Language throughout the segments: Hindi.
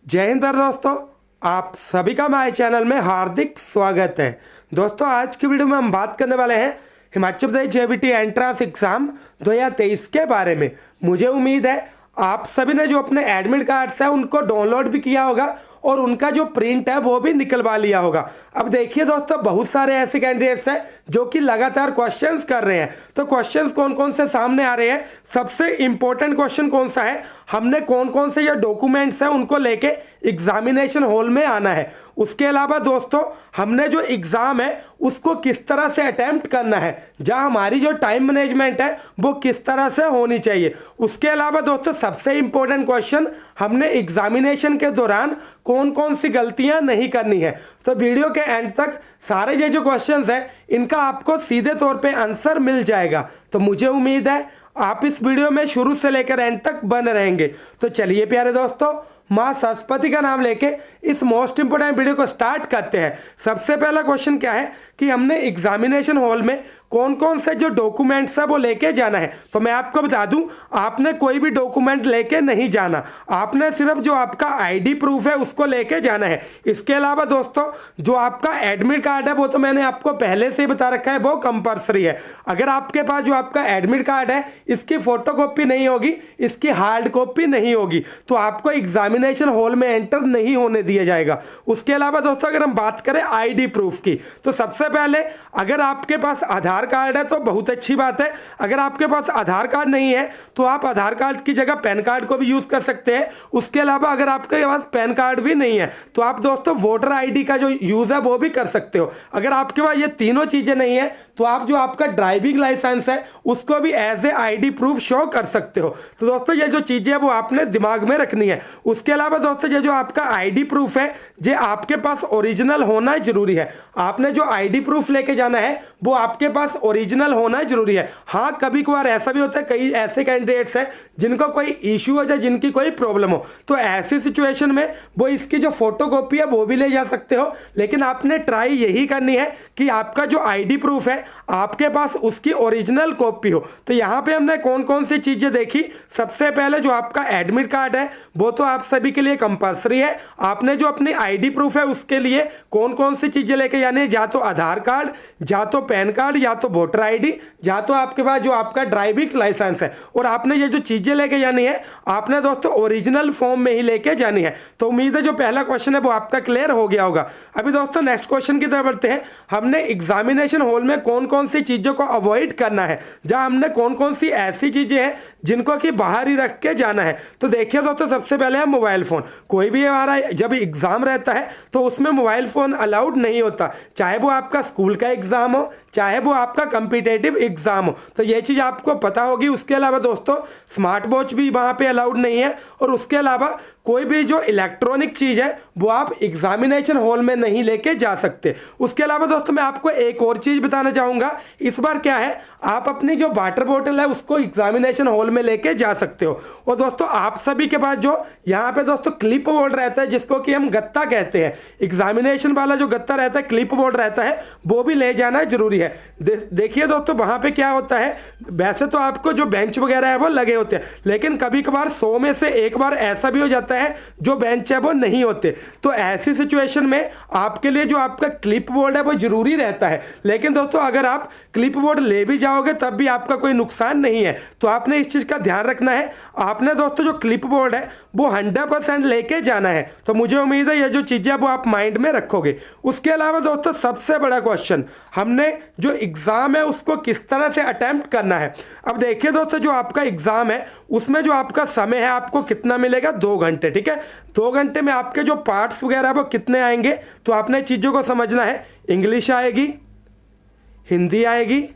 जय हिंद दोस्तों, आप सभी का हमारे चैनल में हार्दिक स्वागत है। दोस्तों, आज की वीडियो में हम बात करने वाले हैं Himachal Pradesh JBT entrance exam 2023 के बारे में। मुझे उम्मीद है आप सभी ने जो अपने एडमिट कार्ड्स हैं उनको डाउनलोड भी किया होगा और उनका जो प्रिंट है वो भी निकलवा लिया होगा। अब देखिए दोस्तों, बहुत सारे ऐसे कैंडिडेट्स हैं जो कि लगातार क्वेश्चंस कर रहे हैं। तो क्वेश्चंस कौन कौन से सामने आ रहे हैं, सबसे इंपॉर्टेंट क्वेश्चन कौन सा है, हमने कौन कौन से जो डॉक्यूमेंट्स हैं उनको लेके एग्जामिनेशन हॉल में आना है। उसके अलावा दोस्तों, हमने जो एग्ज़ाम है उसको किस तरह से अटेम्प्ट करना है, जहां हमारी जो टाइम मैनेजमेंट है वो किस तरह से होनी चाहिए। उसके अलावा दोस्तों, सबसे इंपॉर्टेंट क्वेश्चन, हमने एग्जामिनेशन के दौरान कौन कौन सी गलतियां नहीं करनी है। तो वीडियो के एंड तक सारे ये जो क्वेश्चंस हैं इनका आपको सीधे तौर पे आंसर मिल जाएगा। तो मुझे उम्मीद है आप इस वीडियो में शुरू से लेकर एंड तक बने रहेंगे। तो चलिए प्यारे दोस्तों, माँ सरस्वती का नाम लेके इस मोस्ट इंपोर्टेंट वीडियो को स्टार्ट करते हैं। सबसे पहला क्वेश्चन क्या है कि हमने एग्जामिनेशन हॉल में कौन कौन से जो डॉक्यूमेंट्स है वो लेके जाना है। तो मैं आपको बता दूं, आपने कोई भी डॉक्यूमेंट लेके नहीं जाना, आपने सिर्फ जो आपका आईडी प्रूफ है उसको लेके जाना है। इसके अलावा दोस्तों, जो आपका एडमिट कार्ड है वो तो मैंने आपको पहले से ही बता रखा है, वो कंपलसरी है। अगर आपके पास जो आपका एडमिट कार्ड है इसकी फोटोकॉपी नहीं होगी, इसकी हार्ड कॉपी नहीं होगी, तो आपको एग्जामिनेशन हॉल में एंटर नहीं होने दिया जाएगा। उसके अलावा दोस्तों, अगर हम बात करें आईडी प्रूफ की, तो सबसे पहले अगर आपके पास आधार कार्ड है तो बहुत अच्छी बात है। अगर आपके पास आधार कार्ड नहीं है तो आप आधार कार्ड की जगह पैन कार्ड को भी यूज कर सकते हैं। उसके अलावा अगर आपके पास पैन कार्ड भी नहीं है तो आप दोस्तों वोटर आईडी का जो यूज है वो भी कर सकते हो। अगर आपके पास ये तीनों चीजें नहीं है तो आप जो आपका ड्राइविंग लाइसेंस है उसको भी as a ID proof show कर सकते हो। तो दोस्तों, ये जो चीजें है वो आपने दिमाग में रखनी है। उसके अलावा दोस्तों, ये जो आपका आईडी प्रूफ है ये आपके पास ओरिजिनल होना जरूरी है। आपने जो आईडी प्रूफ लेके जाना है वो आपके पास ओरिजिनल होना जरूरी है। हाँ, कभी कभार ऐसा भी होता है, कई ऐसे कैंडिडेट्स हैं जिनको कोई इश्यू हो जाए, जिनकी कोई प्रॉब्लम हो, तो ऐसी सिचुएशन में वो इसकी जो फोटोकॉपी है वो भी ले जा सकते हो। लेकिन आपने ट्राई यही करनी है कि आपका जो आईडी प्रूफ है आपके पास उसकी ओरिजिनल कॉपी हो। तो यहाँ पे हमने कौन कौन सी चीजें देखी। सबसे पहले जो आपका एडमिट कार्ड है वो तो आप सभी के लिए कंपलसरी है। आपने जो अपनी आईडी प्रूफ है उसके लिए कौन कौन सी चीजें लेके जानी है, या तो आधार कार्ड, या तो पैन कार्ड, या तो वोटर आईडी, या तो आपके पास जो आपका ड्राइविंग लाइसेंस है। और आपने ये जो चीजें लेके जानी है आपने दोस्तों ओरिजिनल फॉर्म में ही लेके जानी है। तो उम्मीद है जो पहला क्वेश्चन है वो आपका क्लियर हो गया होगा। अभी दोस्तों नेक्स्ट क्वेश्चन की तरफ बढ़ते हैं। हमने एग्जामिनेशन हॉल में कौन कौन सी चीजों को अवॉइड करना है, जहां हमने कौन कौन सी ऐसी चीजें हैं जिनको कि बाहर ही रख के जाना है। तो देखिए दोस्तों, सबसे पहले है मोबाइल फोन। कोई भी हमारा जब एग्जाम रहता है तो उसमें मोबाइल फोन अलाउड नहीं होता, चाहे वो आपका स्कूल का एग्जाम हो, चाहे वो आपका कॉम्पिटिटिव एग्जाम हो। तो ये चीज आपको पता होगी। उसके अलावा दोस्तों, स्मार्ट वॉच भी वहां पे अलाउड नहीं है। और उसके अलावा कोई भी जो इलेक्ट्रॉनिक चीज है वो आप एग्जामिनेशन हॉल में नहीं लेके जा सकते। उसके अलावा दोस्तों, मैं आपको एक और चीज बताना चाहूंगा। इस बार क्या है, आप अपनी जो वाटर बोतल है उसको एग्जामिनेशन हॉल में लेके जा सकते हो। और दोस्तों, आप सभी के पास जो यहाँ पे दोस्तों क्लिप बोर्ड रहता है, जिसको कि हम गत्ता कहते हैं, एग्जामिनेशन वाला जो गत्ता रहता है, क्लिप बोर्ड रहता है, वो भी ले जाना जरूरी है। देखिए दोस्तों, वहां पे क्या होता है, वैसे तो आपको जो बेंच वगैरह है वो लगे होते हैं, लेकिन कभी कभार 100 में से एक बार ऐसा भी हो जाता है जो बेंच है वो नहीं होते। तो ऐसी सिचुएशन में आपके लिए जो आपका क्लिप बोर्ड है वो जरूरी रहता है। लेकिन दोस्तों, अगर आप क्लिप बोर्ड ले भी जाओगे तब भी आपका कोई नुकसान नहीं है। तो आपने इस चीज का ध्यान रखना है। आपने दोस्तों जो क्लिप बोर्ड है वो 100% लेके जाना है। तो मुझे उम्मीद है ये जो चीजें वो आप माइंड में रखोगे। उसके अलावा दोस्तों, सबसे बड़ा क्वेश्चन, हमने जो एग्जाम है उसको किस तरह से अटेम्प्ट करना है। अब देखिए दोस्तों, जो आपका एग्जाम है उसमें जो आपका समय है आपको कितना मिलेगा, 2 घंटे। ठीक है, 2 घंटे में आपके जो पार्ट्स वगैरह वो कितने आएंगे, तो आपने चीजों को समझना है। इंग्लिश आएगी, हिंदी आएगी,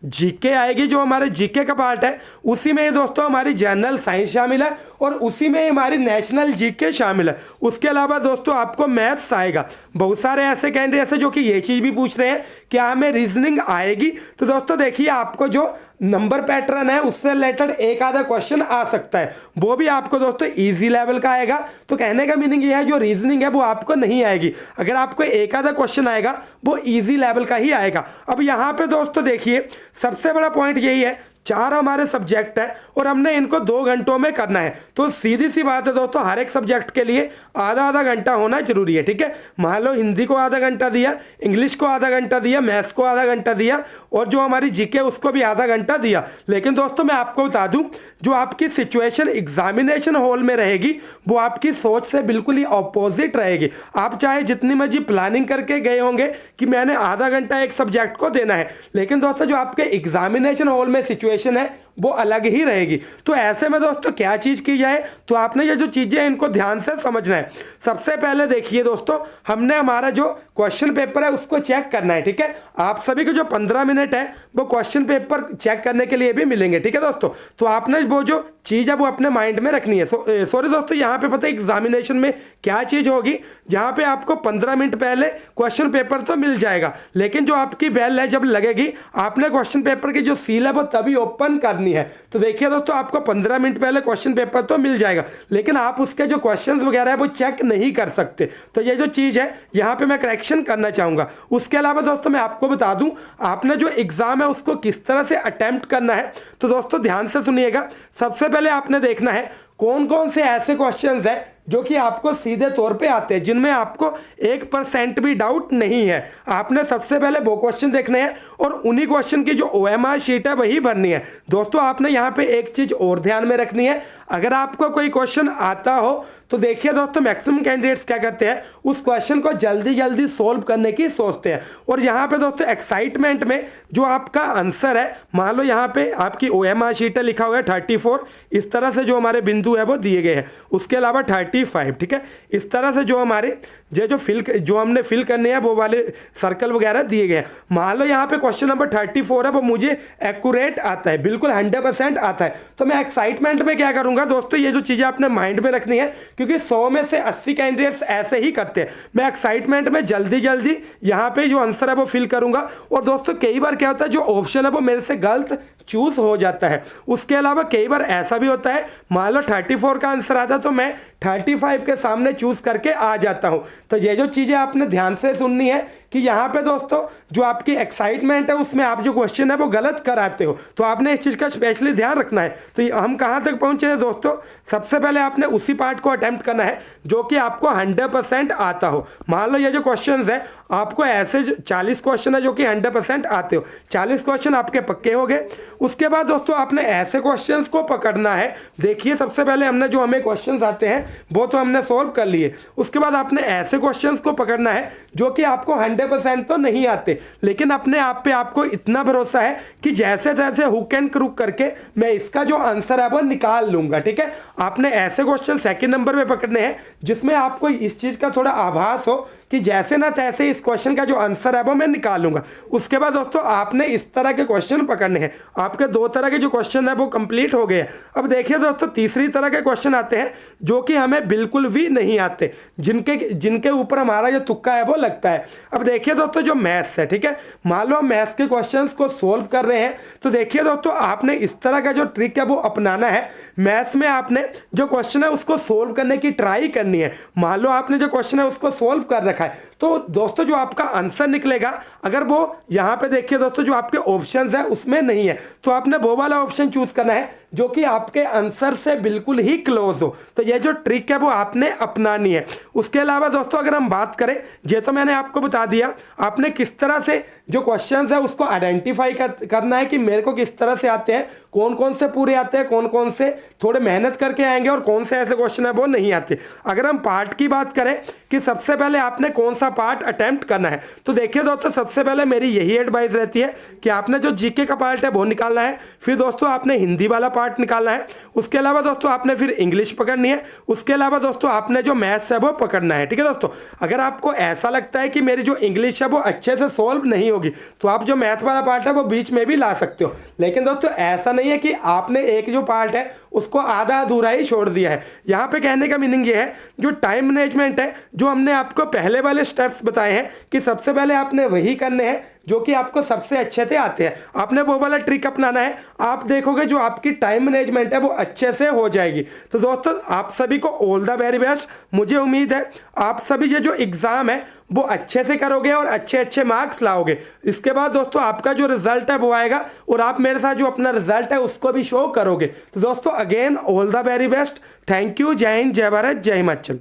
जीके आएगी, जो हमारे जीके का पार्ट है उसी में दोस्तों हमारी जनरल साइंस शामिल है और उसी में हमारी नेशनल जीके शामिल है। उसके अलावा दोस्तों आपको मैथ्स आएगा। बहुत सारे ऐसे कैंडिडेट हैं जो कि ये चीज भी पूछ रहे हैं क्या हमें रीजनिंग आएगी। तो दोस्तों देखिए, आपको जो नंबर पैटर्न है उससे रिलेटेड एक आधा क्वेश्चन आ सकता है, वो भी आपको दोस्तों इजी लेवल का आएगा। तो कहने का मीनिंग ये है, जो रीजनिंग है वो आपको नहीं आएगी। अगर आपको एक आधा क्वेश्चन आएगा वो इजी लेवल का ही आएगा। अब यहाँ पे दोस्तों देखिए, सबसे बड़ा पॉइंट यही है, 4 हमारे सब्जेक्ट है और हमने इनको 2 घंटों में करना है। तो सीधी सी बात है दोस्तों, हर एक सब्जेक्ट के लिए आधा आधा घंटा होना जरूरी है, ठीक है। मान लो हिंदी को आधा घंटा दिया, इंग्लिश को आधा घंटा दिया, मैथ्स को आधा घंटा दिया और जो हमारी जीके उसको भी आधा घंटा दिया। लेकिन दोस्तों मैं आपको बता दूं, जो आपकी सिचुएशन एग्जामिनेशन हॉल में रहेगी वो आपकी सोच से बिल्कुल ही ऑपोजिट रहेगी। आप चाहे जितनी मर्जी प्लानिंग करके गए होंगे कि मैंने आधा घंटा एक सब्जेक्ट को देना है, लेकिन दोस्तों जो आपके एग्जामिनेशन हॉल में सिचुएशन है वो अलग ही रहेगी। तो ऐसे में दोस्तों क्या चीज़ की जाए, तो आपने ये जो चीज़ें हैं इनको ध्यान से समझना है। सबसे पहले देखिए दोस्तों, हमने हमारा जो क्वेश्चन पेपर है उसको चेक करना है, ठीक है। आप सभी को जो 15 मिनट है वो क्वेश्चन पेपर चेक करने के लिए भी मिलेंगे, ठीक है दोस्तों। तो आपने वो जो चीज़ है वो अपने माइंड में रखनी है। सॉरी दोस्तों, यहाँ पे पता है एग्जामिनेशन में क्या चीज़ होगी, जहाँ पे आपको 15 मिनट पहले क्वेश्चन पेपर तो मिल जाएगा, लेकिन जो आपकी बेल है जब लगेगी आपने क्वेश्चन पेपर की जो सील है वो तभी ओपन करनी है। तो देखिए दोस्तों, आपको 15 मिनट पहले क्वेश्चन पेपर तो मिल जाएगा, लेकिन आप उसके जो क्वेश्चंस वगैरह है वो चेक नहीं कर सकते। तो ये जो चीज़ है यहाँ पे मैं करेक्शन करना चाहूँगा। उसके अलावा दोस्तों मैं आपको बता दूँ, आपने जो एग्ज़ाम है उसको किस तरह से अटेम्प्ट करना है। तो दोस्तों ध्यान से सुनिएगा, सबसे पहले आपने देखना है कौन कौन से ऐसे क्वेश्चंस हैं जो कि आपको सीधे तौर पे आते हैं, जिनमें आपको 1% भी डाउट नहीं है। आपने सबसे पहले वो क्वेश्चन देखने हैं और उन्हीं क्वेश्चन की जो OMR शीट है वही भरनी है। दोस्तों आपने यहाँ पे एक चीज़ और ध्यान में रखनी है, अगर आपको कोई क्वेश्चन आता हो तो देखिए दोस्तों, मैक्सिमम कैंडिडेट्स क्या करते हैं, उस क्वेश्चन को जल्दी जल्दी सोल्व करने की सोचते हैं। और यहाँ पे दोस्तों एक्साइटमेंट में जो आपका आंसर है, मान लो यहाँ पे आपकी OMR शीट है, लिखा हुआ है 34, इस तरह से जो हमारे बिंदु है वो दिए गए हैं। उसके अलावा 35, ठीक है, इस तरह से जो हमारे जो हमने फिल करने हैं वो वाले सर्कल वगैरह दिए गए हैं। मान लो यहाँ पे क्वेश्चन नंबर 34 है, वो मुझे एक्यूरेट आता है, बिल्कुल 100% आता है। तो मैं एक्साइटमेंट में क्या करूँगा दोस्तों, ये जो चीज़ें आपने माइंड में रखनी है, क्योंकि 100 में से 80 कैंडिडेट्स ऐसे ही करते हैं। मैं एक्साइटमेंट में जल्दी जल्दी यहाँ पे जो आंसर है वो फिल करूँगा। और दोस्तों कई बार क्या होता है, जो ऑप्शन है वो मेरे से गलत चूज हो जाता है। उसके अलावा कई बार ऐसा भी होता है, मान लो 34 का आंसर आता है तो मैं 35 के सामने चूज करके आ जाता हूं। तो ये जो चीज़ें आपने ध्यान से सुननी है कि यहाँ पे दोस्तों जो आपकी एक्साइटमेंट है उसमें आप जो क्वेश्चन है वो गलत कराते हो, तो आपने इस चीज़ का स्पेशली ध्यान रखना है। तो हम कहाँ तक पहुँचे हैं दोस्तों, सबसे पहले आपने उसी पार्ट को अटेम्प्ट करना है जो कि आपको 100% आता हो। मान लो ये जो क्वेश्चन है आपको ऐसे 40 क्वेश्चन है जो कि 100% आते हो, 40 क्वेश्चन आपके पक्के हो गए। उसके बाद दोस्तों आपने ऐसे क्वेश्चंस को पकड़ना है। देखिए सबसे पहले हमने जो हमें क्वेश्चंस आते हैं वो तो हमने सॉल्व कर लिए। उसके बाद आपने ऐसे क्वेश्चंस को पकड़ना है जो कि आपको 100% तो नहीं आते, लेकिन अपने आप पे आपको इतना भरोसा है कि जैसे तैसे हुक एंड क्रुक करके मैं इसका जो आंसर है वो निकाल लूंगा, ठीक है। आपने ऐसे क्वेश्चन सेकंड नंबर पे पकड़ने हैं जिसमें आपको इस चीज़ का थोड़ा आभास हो कि जैसे ना तैसे इस क्वेश्चन का जो आंसर है वो मैं निकालूंगा। उसके बाद दोस्तों आपने इस तरह के क्वेश्चन पकड़ने हैं। आपके 2 तरह के जो क्वेश्चन है वो कंप्लीट हो गए। अब देखिए दोस्तों तीसरी तरह के क्वेश्चन आते हैं जो कि हमें बिल्कुल भी नहीं आते, जिनके ऊपर हमारा जो तुक्का है वो लगता है। अब देखिए दोस्तों जो मैथ्स है, ठीक है, मान लो हम मैथ्स के क्वेश्चंस को सोल्व कर रहे हैं, तो देखिए दोस्तों आपने इस तरह का जो ट्रिक है वो अपनाना है। मैथ्स में आपने जो क्वेश्चन है उसको सोल्व करने की ट्राई करनी है। मान लो आपने जो क्वेश्चन है उसको सोल्व कर रखा है, तो दोस्तों जो आपका आंसर निकलेगा अगर वो यहाँ पे देखिए दोस्तों जो आपके ऑप्शंस है उसमें नहीं है, तो आपने वो वाला ऑप्शन चूज करना है जो कि आपके आंसर से बिल्कुल ही क्लोज हो। तो ये जो ट्रिक है वो आपने अपनानी है। उसके अलावा दोस्तों अगर हम बात करें, ये तो मैंने आपको बता दिया आपने किस तरह से जो क्वेश्चंस है उसको आइडेंटिफाई करना है कि मेरे को किस तरह से आते हैं, कौन कौन से पूरे आते हैं, कौन कौन से थोड़े मेहनत करके आएंगे और कौन से ऐसे क्वेश्चन है वो नहीं आते। अगर हम पार्ट की बात करें कि सबसे पहले आपने कौन सा पार्ट अटेम्प्ट करना है, तो देखिए दोस्तों सबसे पहले मेरी यही एडवाइस रहती है कि आपने जो जीके का पार्ट है वो निकालना है, फिर दोस्तों आपने हिंदी वाला पार्ट निकालना है, उसके अलावा दोस्तों आपने फिर इंग्लिश पकड़नी है, उसके अलावा दोस्तों आपने जो मैथ्स है वो पकड़ना है, ठीक है दोस्तों। अगर आपको ऐसा लगता है कि मेरी जो इंग्लिश है वो अच्छे से सॉल्व नहीं होगी तो आप जो मैथ्स वाला पार्ट है वो बीच में भी ला सकते हो, लेकिन दोस्तों ऐसा नहीं है कि आपने एक जो पार्ट है उसको आधा अधूरा ही छोड़ दिया है। यहाँ पे कहने का मीनिंग ये है जो टाइम मैनेजमेंट है, जो हमने आपको पहले वाले स्टेप्स बताए हैं कि सबसे पहले आपने वही करने हैं जो कि आपको सबसे अच्छे से आते हैं, आपने वो वाला ट्रिक अपनाना है। आप देखोगे जो आपकी टाइम मैनेजमेंट है वो अच्छे से हो जाएगी। तो दोस्तों आप सभी को ऑल द वेरी बेस्ट। मुझे उम्मीद है आप सभी ये जो एग्ज़ाम है वो अच्छे से करोगे और अच्छे अच्छे मार्क्स लाओगे। इसके बाद दोस्तों आपका जो रिजल्ट है वो आएगा और आप मेरे साथ जो अपना रिजल्ट है उसको भी शो करोगे। तो दोस्तों again all the very best. Thank you. जय हिंद, जय भारत, जय हिमाचल।